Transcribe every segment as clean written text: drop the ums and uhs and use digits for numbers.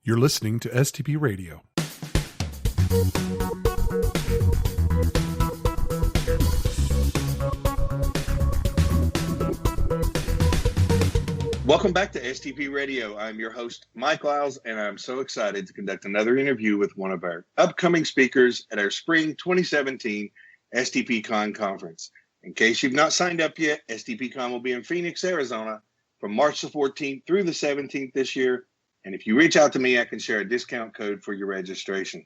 You're listening to STP Radio. Welcome back to STP Radio. I'm your host, Mike Lyles, and I'm so excited to conduct another interview with one of our upcoming speakers at our spring 2017 STPCon conference. In case you've not signed up yet, STPCon will be in Phoenix, Arizona from March the 14th through the 17th this year. And if you reach out to me, I can share a discount code for your registration.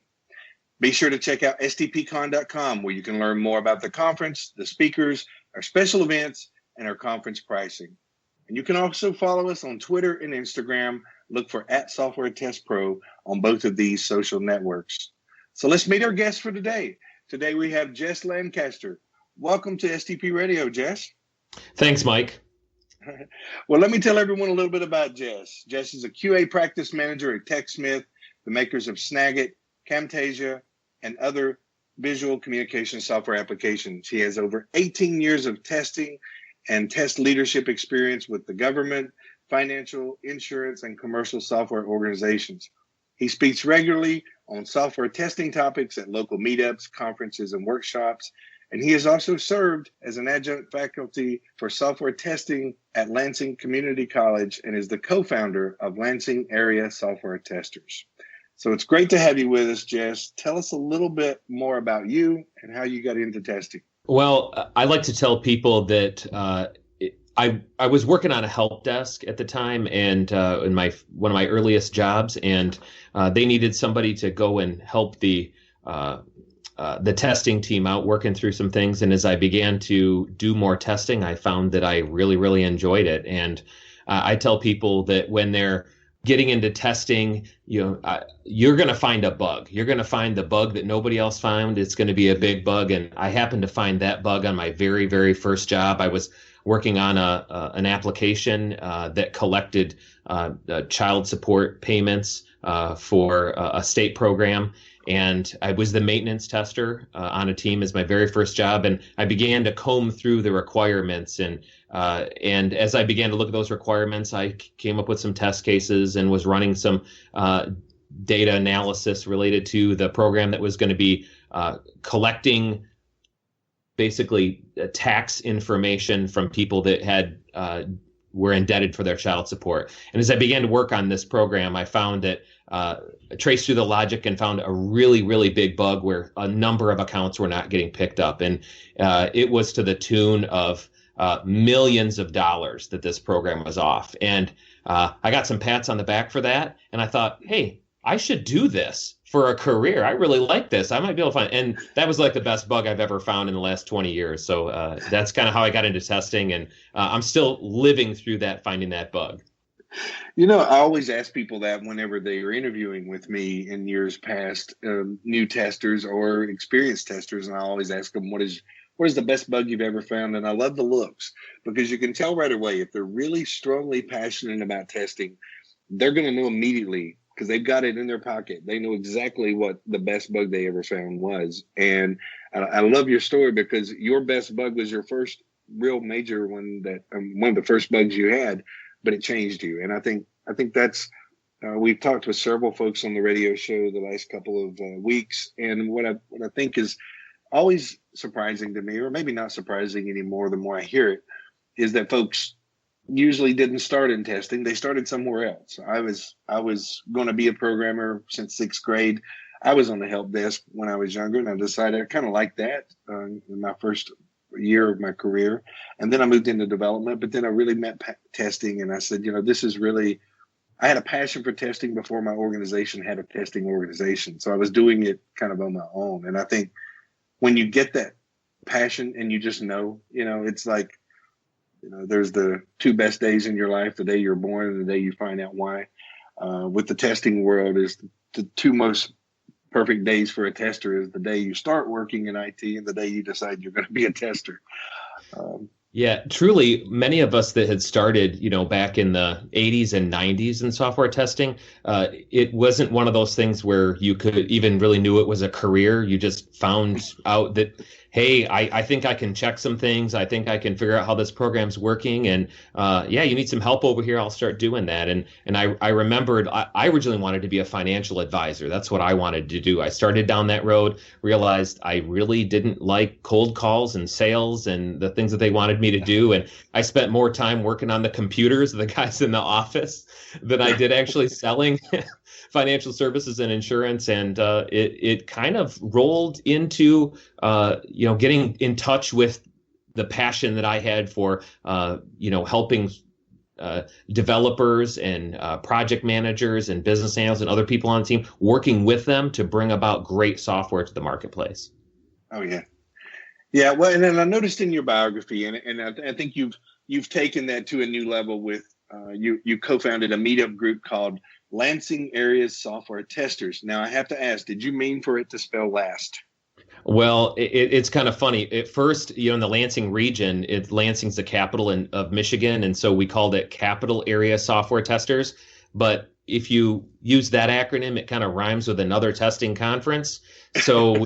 Be sure to check out STPCon.com, where you can learn more about the conference, the speakers, our special events, and our conference pricing. And you can also follow us on Twitter and Instagram. Look for @SoftwareTestPro on both of these social networks. So let's meet our guest for today. Today we have Jess Lancaster. Welcome to STP Radio, Jess. Thanks, Mike. Well, let me tell everyone a little bit about Jess. Jess is a QA practice manager at TechSmith, the makers of Snagit, Camtasia, and other visual communication software applications. She has over 18 years of testing and test leadership experience with the government, financial, insurance, and commercial software organizations. He speaks regularly on software testing topics at local meetups, conferences, and workshops. And he has also served as an adjunct faculty for software testing at Lansing Community College and is the co-founder of Lansing Area Software Testers. So it's great to have you with us, Jess. Tell us a little bit more about you and how you got into testing. Well, I like to tell people that I was working on a help desk at the time, and in one of my earliest jobs, and they needed somebody to go and help the testing team out, working through some things. And as I began to do more testing, I found that I really, really enjoyed it. And I tell people that when they're getting into testing, you're going to find a bug. You're going to find the bug that nobody else found. It's going to be a big bug. And I happened to find that bug on my very, very first job. I was working on an application that collected child support payments for a state program. And I was the maintenance tester on a team as my very first job. And I began to comb through the requirements. And as I began to look at those requirements, I came up with some test cases and was running some data analysis related to the program that was going to be collecting basically tax information from people that had were indebted for their child support. And as I began to work on this program, I found that traced through the logic and found a really, really big bug where a number of accounts were not getting picked up. And it was to the tune of millions of dollars that this program was off. And I got some pats on the back for that. And I thought, hey, I should do this for a career. I really like this. I might be able to find. And that was like the best bug I've ever found in the last 20 years. So that's kind of how I got into testing. And I'm still living through that, finding that bug. I always ask people that whenever they are interviewing with me in years past, new testers or experienced testers, and I always ask them, what is the best bug you've ever found? And I love the looks, because you can tell right away if they're really strongly passionate about testing, they're going to know immediately because they've got it in their pocket. They know exactly what the best bug they ever found was. And I love your story because your best bug was your first real major one, that one of the first bugs you had, but it changed you. And I think that's, we've talked with several folks on the radio show the last couple of weeks. And what I think is always surprising to me, or maybe not surprising anymore the more I hear it, is that folks usually didn't start in testing. They started somewhere else. I was going to be a programmer since 6th grade. I was on the help desk when I was younger, and I decided I kind of liked that in my first year of my career. And then I moved into development, but then I really met testing, and I said, this is really, I had a passion for testing before my organization had a testing organization. So I was doing it kind of on my own. And I think when you get that passion and you just know, it's like, there's the two best days in your life, the day you're born and the day you find out why. With the testing world, is the two most perfect days for a tester is the day you start working in IT and the day you decide you're going to be a tester. Yeah, truly, many of us that had started, back in the 80s and 90s in software testing, it wasn't one of those things where you could even really knew it was a career. You just found out that hey, I think I can check some things. I think I can figure out how this program's working. And yeah, you need some help over here. I'll start doing that. And I remembered I originally wanted to be a financial advisor. That's what I wanted to do. I started down that road, realized I really didn't like cold calls and sales and the things that they wanted me to do. And I spent more time working on the computers of the guys in the office than I did actually selling financial services and insurance. And it kind of rolled into getting in touch with the passion that I had for helping developers and project managers and business analysts and other people on the team, working with them to bring about great software to the marketplace. Oh yeah. Yeah, well, and then I noticed in your biography, and I think you've taken that to a new level with you co-founded a meetup group called Lansing Area Software Testers. Now I have to ask, did you mean for it to spell last? Well, it's kind of funny. At first, in the Lansing region, Lansing's the capital of Michigan, and so we called it Capital Area Software Testers. But if you use that acronym, it kind of rhymes with another testing conference. So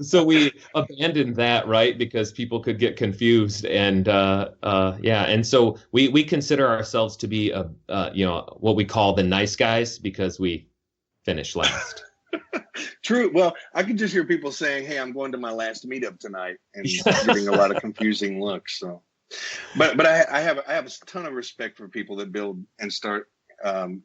so we abandoned that, right, because people could get confused. And and so we consider ourselves to be what we call the nice guys because we finish last. True. Well, I could just hear people saying, "Hey, I'm going to my last meetup tonight," and getting a lot of confusing looks. So, but I have a ton of respect for people that build and start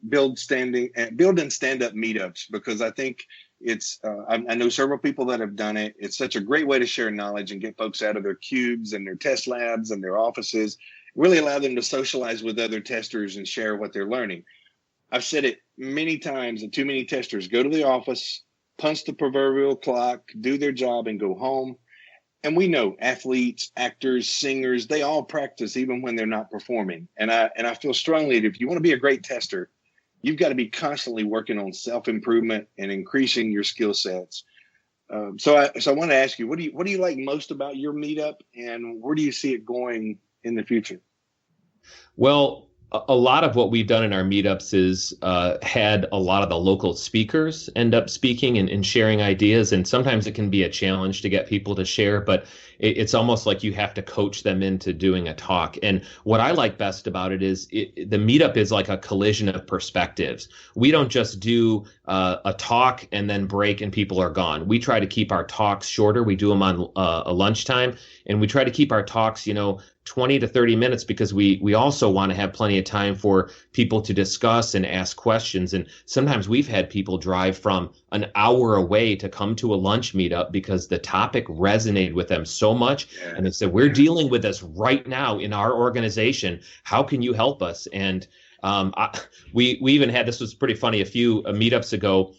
build and stand up meetups, because I think it's I know several people that have done it. It's such a great way to share knowledge and get folks out of their cubes and their test labs and their offices. Really allow them to socialize with other testers and share what they're learning. I've said it many times that too many testers go to the office, punch the proverbial clock, do their job, and go home. And we know athletes, actors, singers, they all practice even when they're not performing. And I feel strongly that if you want to be a great tester, you've got to be constantly working on self-improvement and increasing your skill sets. So I want to ask you, what do you like most about your meetup, and where do you see it going in the future? Well, a lot of what we've done in our meetups is had a lot of the local speakers end up speaking and sharing ideas. And sometimes it can be a challenge to get people to share, but it's almost like you have to coach them into doing a talk. And what I like best about it is the meetup is like a collision of perspectives. We don't just do a talk and then break and people are gone. We try to keep our talks shorter. We do them on a lunchtime, and we try to keep our talks, 20 to 30 minutes, because we also want to have plenty of time for people to discuss and ask questions. And sometimes we've had people drive from an hour away to come to a lunch meetup because the topic resonated with them so much. Yeah. And they said, we're dealing with this right now in our organization. How can you help us? And we even had, this was pretty funny, a few meetups ago.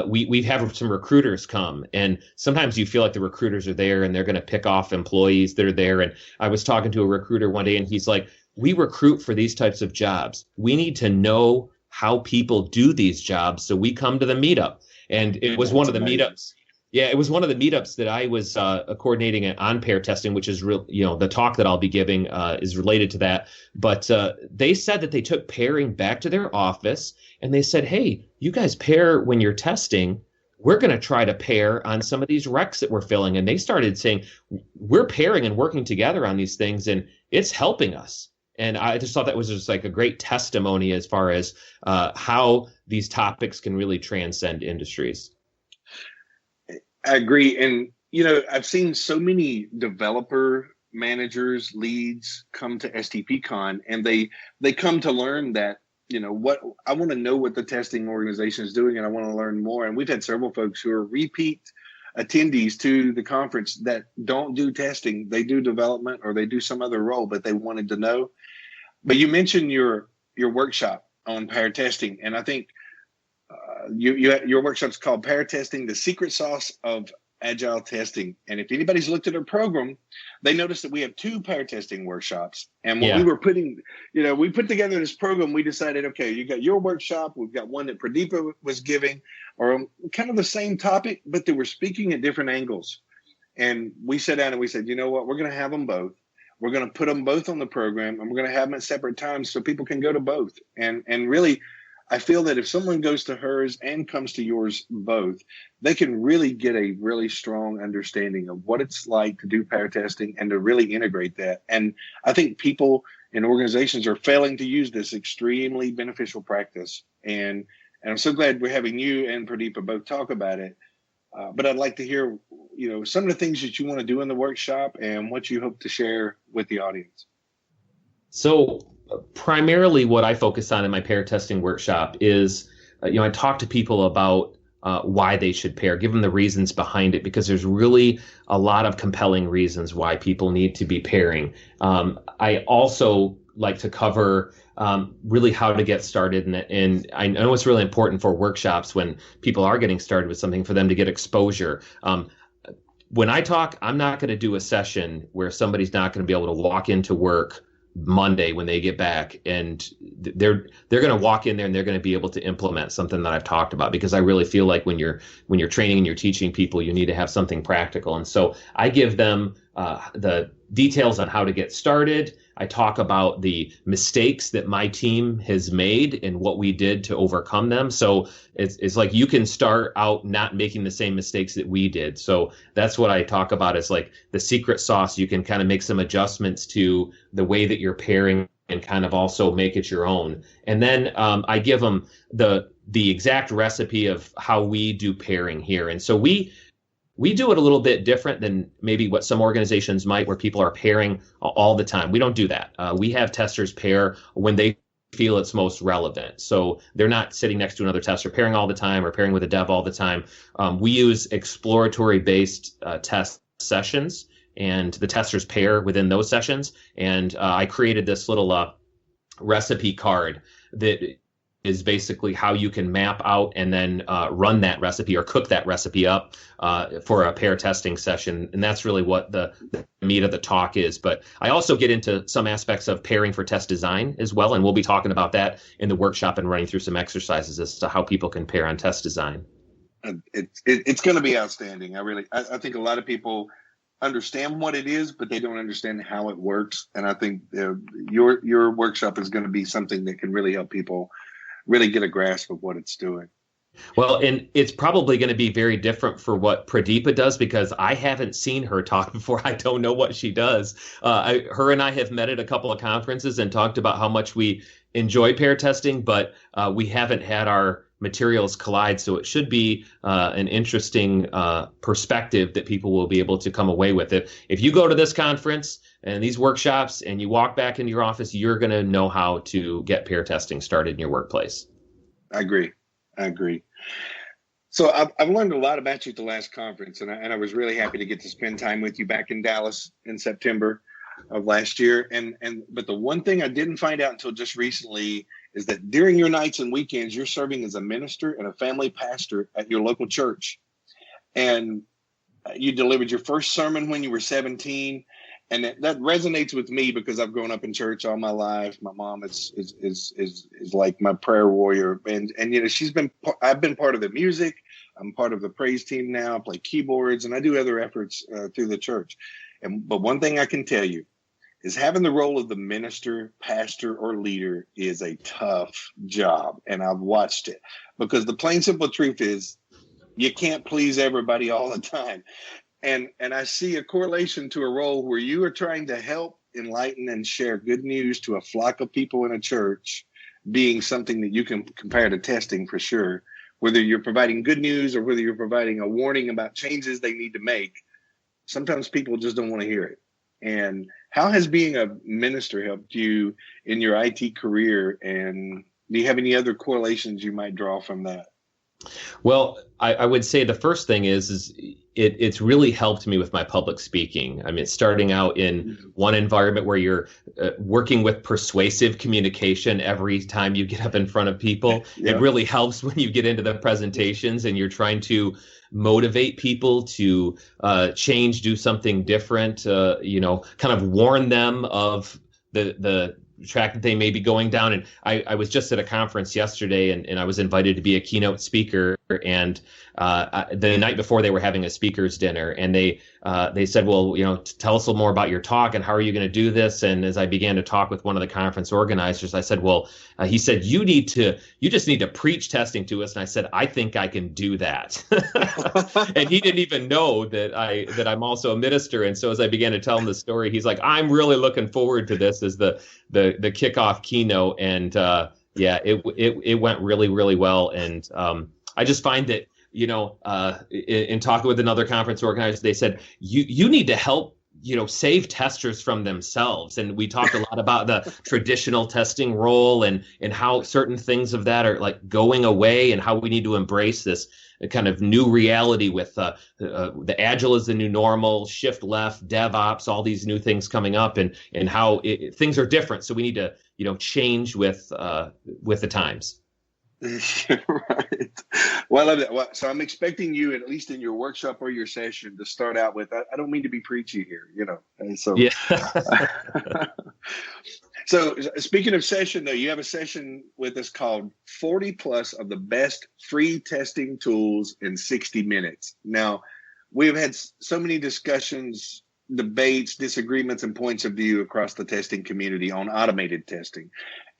We have some recruiters come, and sometimes you feel like the recruiters are there and they're going to pick off employees that are there. And I was talking to a recruiter one day, and he's like, we recruit for these types of jobs. We need to know how people do these jobs, so we come to the meetup. And it was one of the meetups. Yeah, it was one of the meetups that I was coordinating on pair testing, which is real. The talk that I'll be giving is related to that. But they said that they took pairing back to their office, and they said, hey, you guys pair when you're testing. We're going to try to pair on some of these recs that we're filling. And they started saying, we're pairing and working together on these things, and it's helping us. And I just thought that was just like a great testimony as far as how these topics can really transcend industries. I agree. And, I've seen so many developer managers, leads come to STPCon, and they come to learn that, what I want to know what the testing organization is doing, and I want to learn more. And we've had several folks who are repeat attendees to the conference that don't do testing. They do development or they do some other role, but they wanted to know. But you mentioned your workshop on pair testing, and I think your workshop's called Pair Testing, the Secret Sauce of Agile Testing. And if anybody's looked at our program, they noticed that we have 2 pair testing workshops. And when we were we put together this program, we decided, okay, you got your workshop, we've got one that Pradeepa was giving, or kind of the same topic, but they were speaking at different angles. And we sat down and we said, you know what, we're going to have them both. We're going to put them both on the program, and we're going to have them at separate times so people can go to both. And really, I feel that if someone goes to hers and comes to yours both, they can really get a really strong understanding of what it's like to do pair testing and to really integrate that. And I think people and organizations are failing to use this extremely beneficial practice. And I'm so glad we're having you and Pradeepa both talk about it. But I'd like to hear, some of the things that you want to do in the workshop and what you hope to share with the audience. So primarily what I focus on in my pair testing workshop is, I talk to people about why they should pair, give them the reasons behind it, because there's really a lot of compelling reasons why people need to be pairing. I also like to cover really how to get started. And I know it's really important for workshops when people are getting started with something for them to get exposure. When I talk, I'm not going to do a session where somebody's not going to be able to walk into work Monday when they get back and they're going to walk in there and they're going to be able to implement something that I've talked about, because I really feel like when you're training and you're teaching people, you need to have something practical. And so I give them the details on how to get started. I talk about the mistakes that my team has made and what we did to overcome them. So it's like you can start out not making the same mistakes that we did. So that's what I talk about is like the secret sauce. You can kind of make some adjustments to the way that you're pairing and kind of also make it your own. And then I give them the exact recipe of how we do pairing here. And so we do it a little bit different than maybe what some organizations might, where people are pairing all the time. We don't do that. We have testers pair when they feel it's most relevant. So they're not sitting next to another tester pairing all the time or pairing with a dev all the time. We use exploratory-based test sessions, and the testers pair within those sessions. And I created this little recipe card that is basically how you can map out and then run that recipe or cook that recipe up for a pair testing session. And that's really what the meat of the talk is. But I also get into some aspects of pairing for test design as well. And we'll be talking about that in the workshop and running through some exercises as to how people can pair on test design. It's going to be outstanding. I think a lot of people understand what it is, but they don't understand how it works. And I think your workshop is going to be something that can really help people really get a grasp of what it's doing. Well, and it's probably going to be very different for what Pradeepa does, because I haven't seen her talk before. I don't know what she does. Her and I have met at a couple of conferences and talked about how much we enjoy pair testing, but we haven't had our materials collide. So it should be an interesting perspective that people will be able to come away with. If you go to this conference and these workshops and you walk back into your office, you're going to know how to get pair testing started in your workplace. I agree. So I've learned a lot about you at the last conference, and I was really happy to get to spend time with you back in Dallas in September of last year. But the one thing I didn't find out until just recently is that during your nights and weekends, you're serving as a minister and a family pastor at your local church. And you delivered your first sermon when you were 17. And that resonates with me because I've grown up in church all my life. My mom is like my prayer warrior, and I've been part of the music. I'm part of the praise team now. I play keyboards and I do other efforts through the church. But one thing I can tell you is having the role of the minister, pastor, or leader is a tough job, and I've watched it, because the plain simple truth is you can't please everybody all the time. And I see a correlation to a role where you are trying to help enlighten and share good news to a flock of people in a church, being something that you can compare to testing for sure. Whether you're providing good news or whether you're providing a warning about changes they need to make, sometimes people just don't want to hear it. And how has being a minister helped you in your IT career? And do you have any other correlations you might draw from that? Well, I would say the first thing is it's really helped me with my public speaking. I mean, starting out in one environment where you're working with persuasive communication every time you get up in front of people. Yeah. It really helps when you get into the presentations and you're trying to motivate people to change, do something different, kind of warn them of the track that they may be going down. And I was just at a conference yesterday and I was invited to be a keynote speaker. and the night before they were having a speakers dinner, and they said, well, tell us a little more about your talk and how are you going to do this? And as I began to talk with one of the conference organizers, I said, well, he said, you just need to preach testing to us. And I said, I think I can do that. And he didn't even know that I'm also a minister. And so as I began to tell him the story, he's like, I'm really looking forward to this as the kickoff keynote. And it went really, really well. And I just find that, in talking with another conference organizer, they said, you need to help, save testers from themselves. And we talked a lot about the traditional testing role and how certain things of that are like going away and how we need to embrace this kind of new reality with the agile is the new normal, shift left, DevOps, all these new things coming up and how things are different. So we need to, change with the times. Right. Well, I love that. Well, so I'm expecting you, at least in your workshop or your session, to start out with, I don't mean to be preachy here, And so, yeah. So speaking of session, though, you have a session with us called 40 plus of the best free testing tools in 60 minutes. Now, we've had so many discussions, debates, disagreements, and points of view across the testing community on automated testing.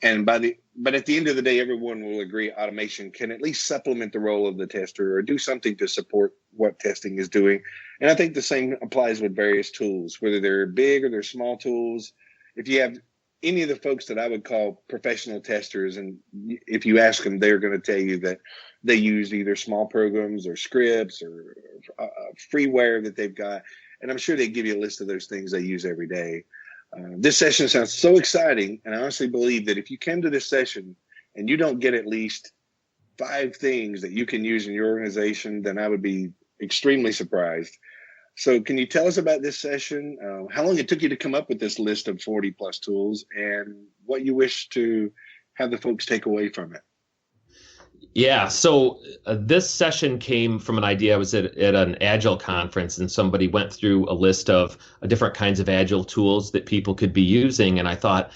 But at the end of the day, everyone will agree automation can at least supplement the role of the tester or do something to support what testing is doing. And I think the same applies with various tools, whether they're big or they're small tools. If you have any of the folks that I would call professional testers, and if you ask them, they're going to tell you that they use either small programs or scripts or freeware that they've got. And I'm sure they give you a list of those things they use every day. This session sounds so exciting, and I honestly believe that if you come to this session and you don't get at least 5 things that you can use in your organization, then I would be extremely surprised. So can you tell us about this session, how long it took you to come up with this list of 40 plus tools, and what you wish to have the folks take away from it? Yeah, so this session came from an idea. I was at an Agile conference, and somebody went through a list of different kinds of Agile tools that people could be using. And I thought,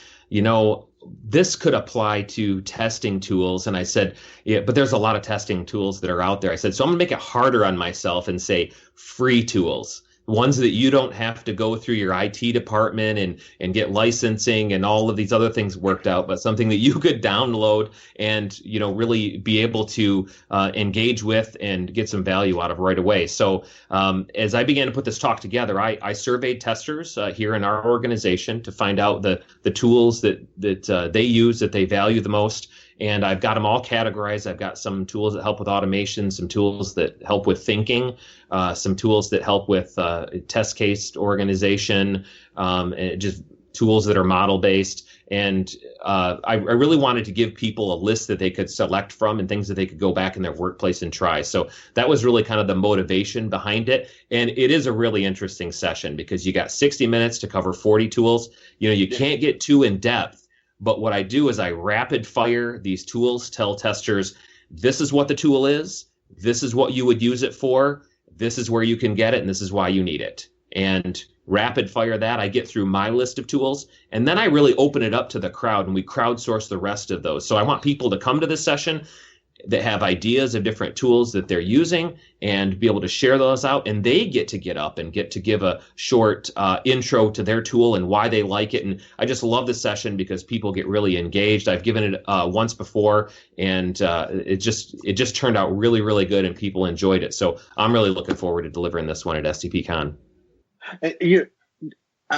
this could apply to testing tools. And I said, yeah, but there's a lot of testing tools that are out there. I said, so I'm going to make it harder on myself and say free tools. Ones that you don't have to go through your IT department and get licensing and all of these other things worked out, but something that you could download and, really be able to engage with and get some value out of right away. So as I began to put this talk together, I surveyed testers here in our organization to find out the tools that they use, that they value the most. And I've got them all categorized. I've got some tools that help with automation, some tools that help with thinking, some tools that help with test case organization, and just tools that are model based. And I really wanted to give people a list that they could select from and things that they could go back in their workplace and try. So that was really kind of the motivation behind it. And it is a really interesting session because you got 60 minutes to cover 40 tools. You can't get too in depth. But what I do is I rapid fire these tools, tell testers, this is what the tool is, this is what you would use it for, this is where you can get it, and this is why you need it. And rapid fire that, I get through my list of tools, and then I really open it up to the crowd, and we crowdsource the rest of those. So I want people to come to this session that have ideas of different tools that they're using and be able to share those out, and they get to get up and get to give a short intro to their tool and why they like it. And I just love this session because people get really engaged. I've given it once before, and it just turned out really, really good, and people enjoyed it. So I'm really looking forward to delivering this one at STPCon.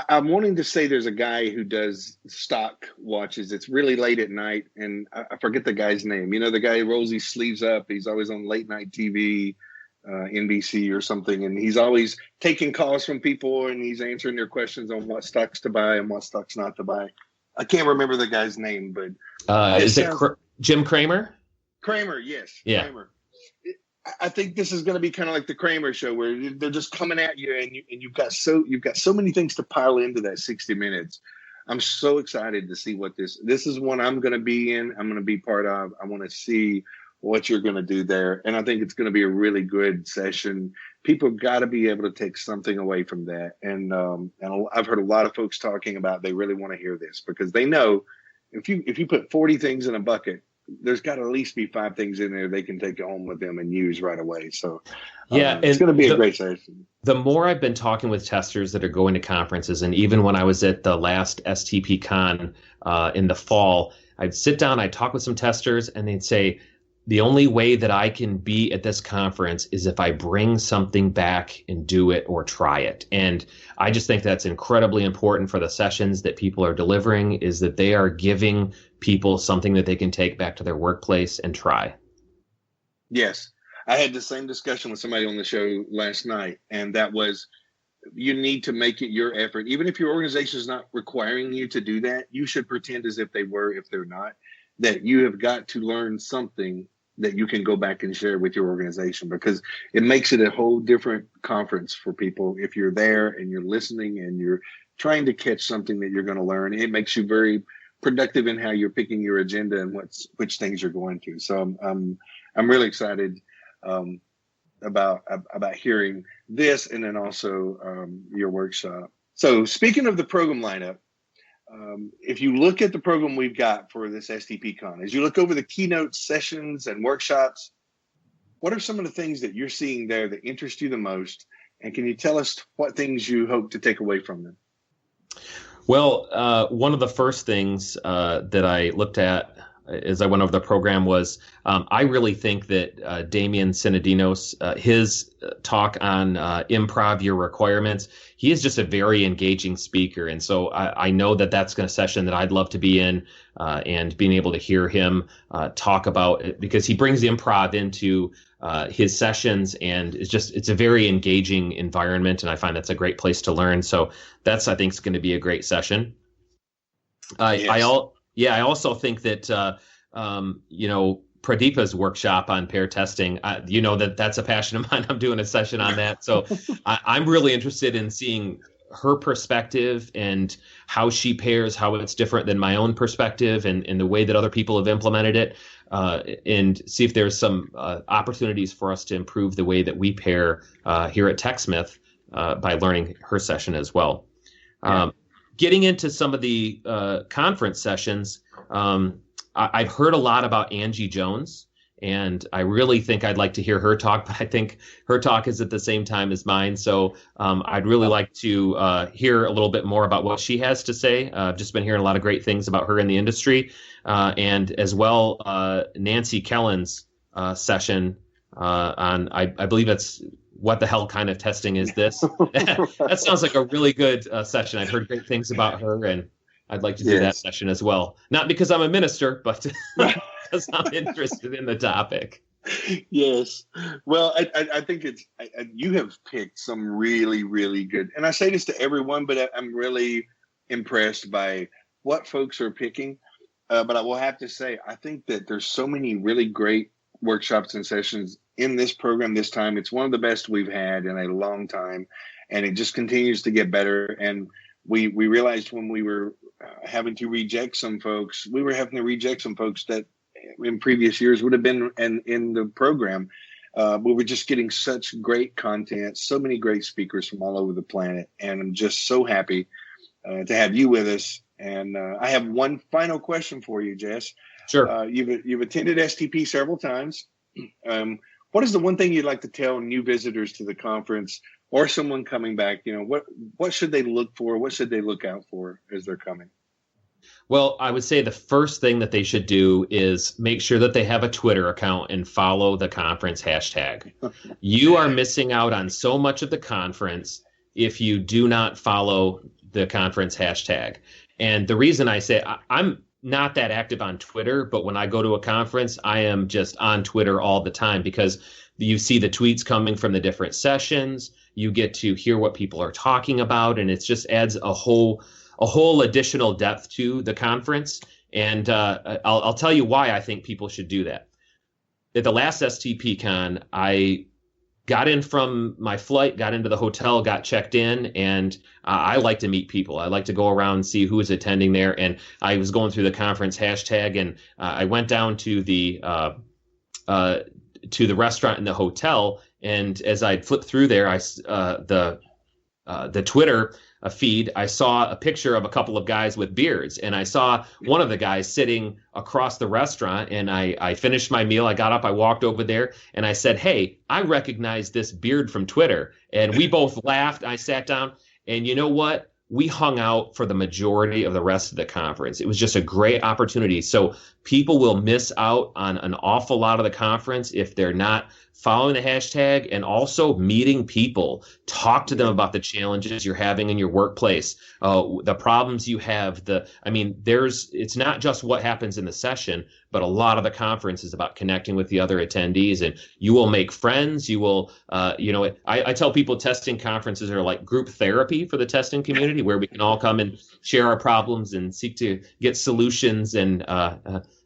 I'm wanting to say there's a guy who does stock watches. It's really late at night, and I forget the guy's name. The guy who rolls his sleeves up. He's always on late night TV, NBC or something, and he's always taking calls from people, and he's answering their questions on what stocks to buy and what stocks not to buy. I can't remember the guy's name, but is it Jim Kramer? Kramer, yes. Yeah. Kramer. I think this is going to be kind of like the Kramer Show, where they're just coming at you, and you've got so many things to pile into that 60 minutes. I'm so excited to see what this is one I'm going to be in. I'm going to be part of. I want to see what you're going to do there, and I think it's going to be a really good session. People got to be able to take something away from that, and I've heard a lot of folks talking about they really want to hear this because they know if you put 40 things in a bucket, there's got to at least be 5 things in there they can take home with them and use right away. So it's going to be a great session. The more I've been talking with testers that are going to conferences, and even when I was at the last STPCon in the fall, I'd sit down, I'd talk with some testers, and they'd say, the only way that I can be at this conference is if I bring something back and do it or try it. And I just think that's incredibly important for the sessions that people are delivering, is that they are giving people something that they can take back to their workplace and try. Yes. I had the same discussion with somebody on the show last night, and that was, you need to make it your effort. Even if your organization is not requiring you to do that, you should pretend as if they were, if they're not, that you have got to learn something that you can go back and share with your organization, because it makes it a whole different conference for people. If you're there and you're listening and you're trying to catch something that you're going to learn, it makes you very productive in how you're picking your agenda and which things you're going to. So I'm really excited about hearing this, and then also your workshop. So speaking of the program lineup, if you look at the program we've got for this STPCon, as you look over the keynote sessions and workshops, what are some of the things that you're seeing there that interest you the most? And can you tell us what things you hope to take away from them? Well, one of the first things that I looked at as I went over the program was I really think that Damian Sinadinos, his talk on improv your requirements, he is just a very engaging speaker. And so I know that that's a session that I'd love to be in, and being able to hear him talk about it, because he brings the improv into his sessions, and it's a very engaging environment. And I find that's a great place to learn. So that's, I think, is going to be a great session. Yes. I also think that, Pradeepa's workshop on pair testing, that's a passion of mine. I'm doing a session on that. So I'm really interested in seeing her perspective and how she pairs, how it's different than my own perspective, and the way that other people have implemented it, and see if there's some opportunities for us to improve the way that we pair here at TechSmith by learning her session as well. Yeah. Getting into some of the conference sessions, I've heard a lot about Angie Jones, and I really think I'd like to hear her talk, but I think her talk is at the same time as mine. So I'd really like to hear a little bit more about what she has to say. I've just been hearing a lot of great things about her in the industry, and as well Nancy Kellen's session on, I believe it's what the hell kind of testing is this? That sounds like a really good session. I've heard great things about her, and I'd like to do that session as well. Not because I'm a minister, but because I'm interested in the topic. Yes. Well, I think you have picked some really, really good, and I say this to everyone, but I'm really impressed by what folks are picking. But I will have to say, I think that there's so many really great workshops and sessions in this program this time. It's one of the best we've had in a long time, and it just continues to get better. And we realized when we were having to reject some folks, that in previous years would have been in the program. We were just getting such great content, so many great speakers from all over the planet. And I'm just so happy to have you with us. And I have one final question for you, Jess. Sure. You've attended STP several times. What is the one thing you'd like to tell new visitors to the conference, or someone coming back? What should they look for? What should they look out for as they're coming? Well, I would say the first thing that they should do is make sure that they have a Twitter account and follow the conference hashtag. You are missing out on so much of the conference if you do not follow the conference hashtag. And the reason I say I'm not that active on Twitter, but when I go to a conference, I am just on Twitter all the time, because you see the tweets coming from the different sessions. You get to hear what people are talking about, and it just adds a whole additional depth to the conference. And I'll tell you why I think people should do that. At the last STPCon, I got in from my flight, got into the hotel, got checked in, and I like to meet people. I like to go around and see who is attending there. And I was going through the conference hashtag, and I went down to the restaurant in the hotel. And as I flipped through there, the Twitter feed, I saw a picture of a couple of guys with beards, and I saw one of the guys sitting across the restaurant, and I finished my meal. I got up, I walked over there, and I said, "Hey, I recognize this beard from Twitter." And we both laughed. I sat down, and you know what? We hung out for the majority of the rest of the conference. It was just a great opportunity. So people will miss out on an awful lot of the conference if they're not following the hashtag, and also meeting people. Talk to them about the challenges you're having in your workplace, the problems you have. It's not just what happens in the session, but a lot of the conference is about connecting with the other attendees, and you will make friends. You will, I tell people testing conferences are like group therapy for the testing community, where we can all come and share our problems and seek to get solutions and,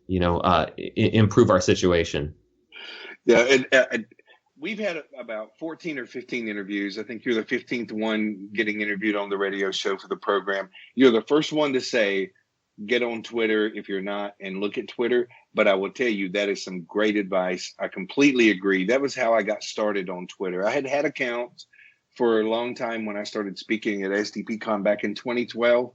improve our situation. Yeah, and we've had about 14 or 15 interviews. I think you're the 15th one getting interviewed on the radio show for the program. You're the first one to say, get on Twitter if you're not, and look at Twitter. But I will tell you, that is some great advice. I completely agree. That was how I got started on Twitter. I had accounts for a long time when I started speaking at STPCon back in 2012.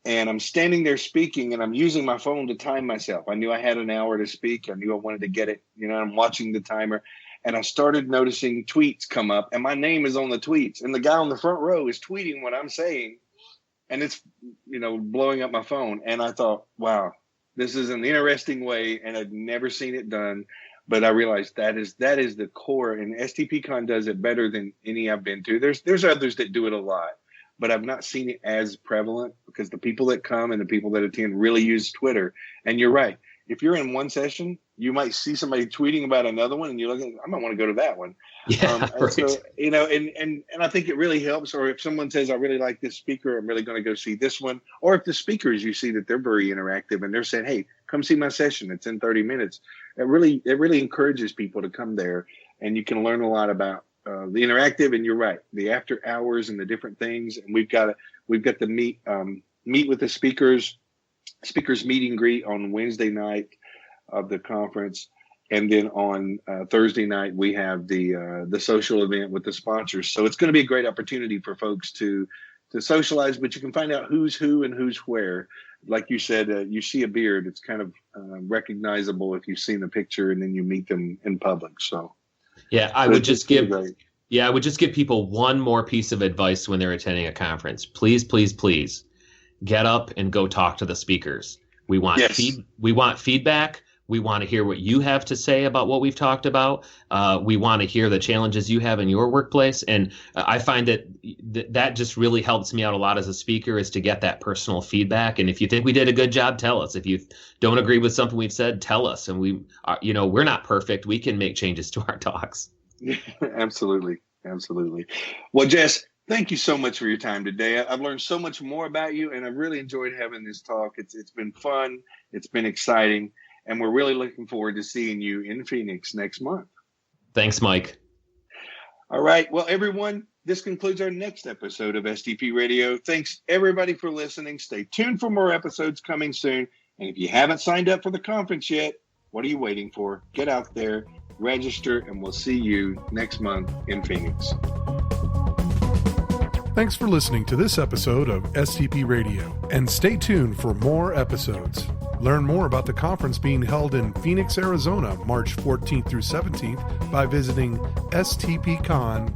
And I'm standing there speaking, and I'm using my phone to time myself. I knew I had an hour to speak. I knew I wanted to get it. I'm watching the timer. And I started noticing tweets come up, and my name is on the tweets. And the guy on the front row is tweeting what I'm saying. And it's, blowing up my phone. And I thought, wow, this is an interesting way. And I'd never seen it done. But I realized that is the core. And STPCon does it better than any I've been to. There's others that do it a lot, but I've not seen it as prevalent, because the people that come and the people that attend really use Twitter. And you're right. If you're in one session, you might see somebody tweeting about another one, and you're looking, I might want to go to that one. Yeah, right. So, and I think it really helps. Or if someone says, I really like this speaker, I'm really going to go see this one. Or if the speakers, you see that they're very interactive and they're saying, hey, come see my session. It's in 30 minutes. It really encourages people to come there, and you can learn a lot about the interactive. And you're right, the after hours and the different things. And we've got the meet with the speakers meet and greet on Wednesday night of the conference. And then on Thursday night, we have the social event with the sponsors. So it's going to be a great opportunity for folks to socialize, but you can find out who's who and who's where. Like you said, you see a beard, it's kind of recognizable if you've seen the picture, and then you meet them in public. So yeah, I would just give people one more piece of advice when they're attending a conference. Please, please, please get up and go talk to the speakers. We want feedback. We want to hear what you have to say about what we've talked about. We want to hear the challenges you have in your workplace. And I find that just really helps me out a lot as a speaker, is to get that personal feedback. And if you think we did a good job, tell us. If you don't agree with something we've said, tell us. And we're not perfect. We can make changes to our talks. Absolutely. Absolutely. Well, Jess, thank you so much for your time today. I've learned so much more about you, and I've really enjoyed having this talk. It's been fun. It's been exciting. And we're really looking forward to seeing you in Phoenix next month. Thanks, Mike. All right. Well, everyone, this concludes our next episode of STP Radio. Thanks, everybody, for listening. Stay tuned for more episodes coming soon. And if you haven't signed up for the conference yet, what are you waiting for? Get out there, register, and we'll see you next month in Phoenix. Thanks for listening to this episode of STP Radio, and stay tuned for more episodes. Learn more about the conference being held in Phoenix, Arizona, March 14th through 17th by visiting stpcon.com.